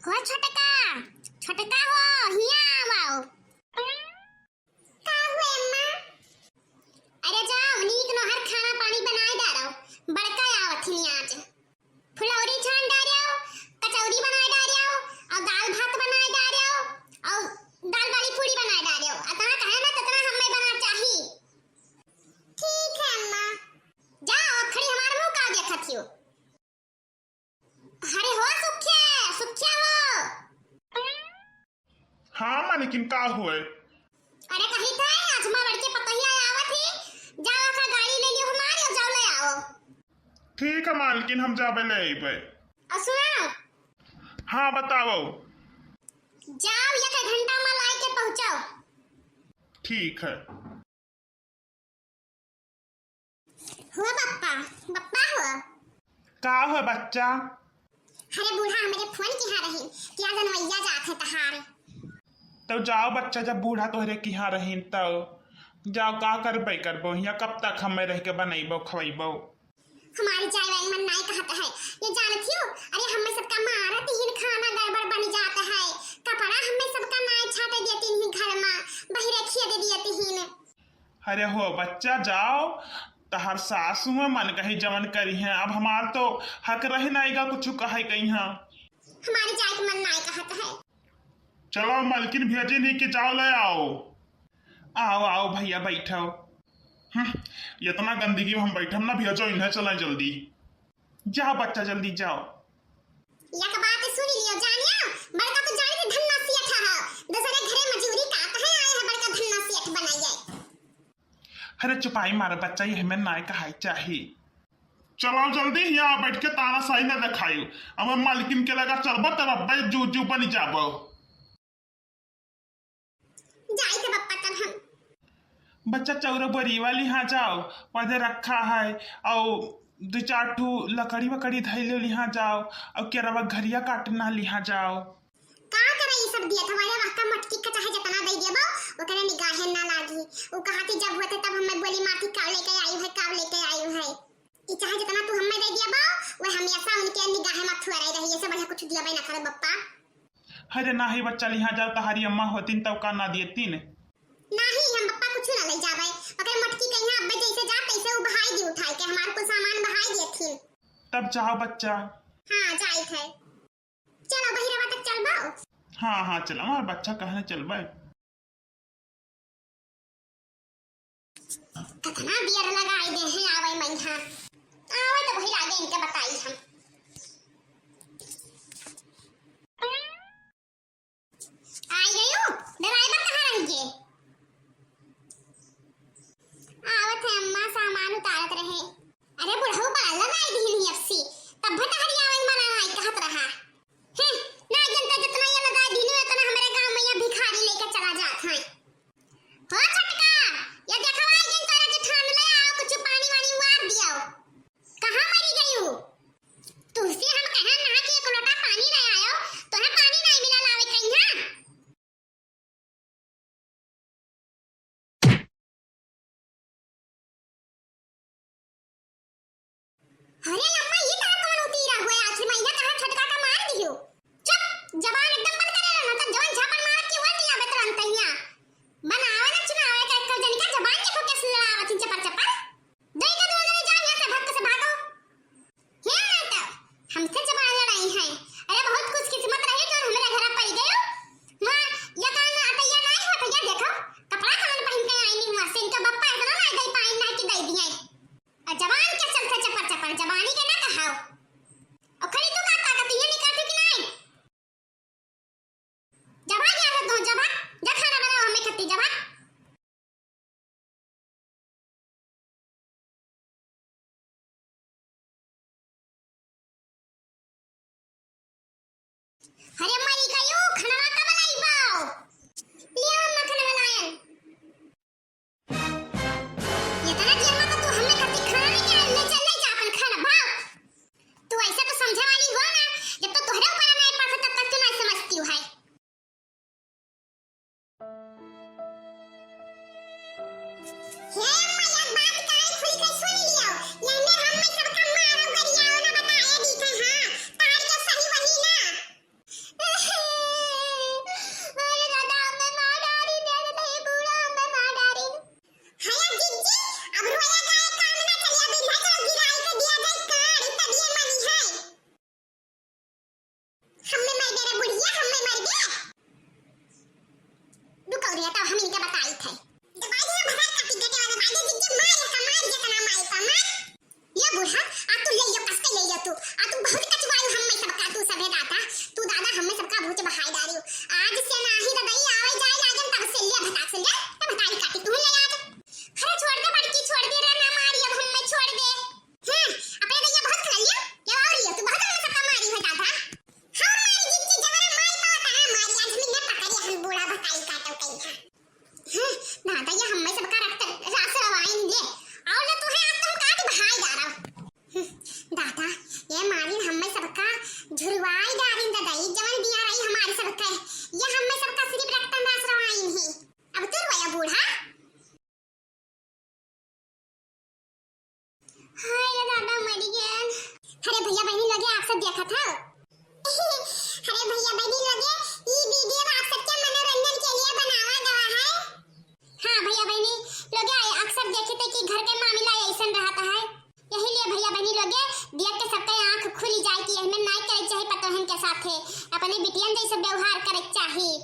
हो छोटका छोटका हो हिया आओ का हुए अम्मा। अरे जाओ नीक नो हर खाना पानी बनाए डारो बड़का आवत ही आज फुलौरी छान डारियो कचौरी बनाए डारियो और दाल भात बनाए डारियो और दाल वाली पूरी बनाए डारियो अतना कहे ना ततना हमें बना चाही। ठीक है अम्मा जाओ खड़ी हमारे मुंह का देखत हियो। अरे हो सुखिया हो। हाँ मां लेकिन का हुए? अरे कहीं था आज मां लड़के पतहिया आवत ही जाओ का गाड़ी ले लियो हमारे और जाओ ले आओ। ठीक है मां लेकिन हम जाबे ले आइबे। सुनो हाँ बताओ। जाओ एक घंटा में लाई के पहुंचाओ। ठीक है। हुआ पप्पा हुआ का हुआ बच्चा? अरे बूढ़ा मेरे फोन किहा रही क्या जनवैया जात है तहार। तो जाओ बच्चा जब बूढ़ा तोहरे किहाँ रहीन तो जाओ का करबे करबो यहाँ कब तक हमें रह के बनैबो खवैबो। हमारी चाय वाई मन नहीं कहता है ये जानत हो। अरे हमें सबका मारत ही खाना गड़बड़ बन जाता है कपड़ा हमें सबका नाय छाटे देती ही घर में बहिरे खिए दे देती ही। अरे हो बच्चा जाओ तहर सासू में मन कही जमन करी है अब हमार तो हक रहे नाईगा कुछ कहे कहीं हाँ। हमारी चाय के मन नहीं कहता है। चलो मलकिन भेजे नहीं कि जाओ ले आओ। आओ आओ भैया बैठो। इतना गंदगी में हम बैठम ना भेजो इन्हें चला जल्दी। जाओ बच्चा जल्दी जाओ। एक बात सुन लियो जानिया बड़का तो जानी थे धन्ना सेठ है दूसरे घरे मजूरी काट है आए है बड़का धन्ना सेठ बनाइए। अरे चुपाई मारे बच्चा ये हमें नाय कहाई चाहिए। चलो जल्दी यहाँ बैठ के ताना सही ना दिखाई अब मालकिन के लगा चलबो तब जू जू बन जाबो। जाई थे बप्पा तब हम बच्चा चौरा बोरी वाली यहाँ जाओ पौधे रखा है और दो चार ठू लकड़ी वकड़ी धैले यहाँ जाओ और केरवा घरिया काटना लिहा जाओ। का करे ये सब दिया तुम्हारे वक्का मटकी का चाहे जितना दे देबो ओकरे निगाहे ना लागी वो कहाती जब होते तब हमें बोली माटी काव लेके आई है ये चाहे जितना तू हमें दे देबो वो हमेशा उनके निगाहे में थुरे रही ये सब बढ़िया कुछ दिया ना करे बप्पा। अरे नाही बच्चा लिहा जाओ तहारी अम्मा होतीन तब का ना देतीन नहीं हम बप्पा कुछ ना ले जावे ओकरे मटकी कहीं अब्बे जैसे जा तैसे वो बहाई दी उठाई के हमार को सामान बहाई देथिन। तब जाओ बच्चा। हां जाई थे चलो बहिरवा तक चलबो। हाँ हाँ चलो हमार बच्चा कहने चलबे। कितना बियर लगाई दे हैं आवे मैहा आवे तो वही लागे इनके बताई हम। आई गयो ड्राइवर कहाँ रह गए? आवत है अम्मा सामान उतारत रहे। अरे बुढ़ऊ बाला ना दी एफसी तब भटहरी आवे मना नहीं कहत रहा है ना जनता जितना ये लगा दी ने उतना हमारे गांव में ये भिखारी लेके चला भैया बहनी लगे आप सब देखा था। अरे भैया बहनी लगे ये वीडियो आप सबके मनोरंजन के लिए बनावा गया है। हाँ भैया बहनी लगे अक्सर देखे थे कि घर के मामला ऐसा रहता है, यही लिए भैया बहनी लगे देख के सबके आंख खुली जाए कि हमें नहीं करे चाहिए पतोहन के साथ अपने बिटियन जैसे व्यवहार करे चाहिए।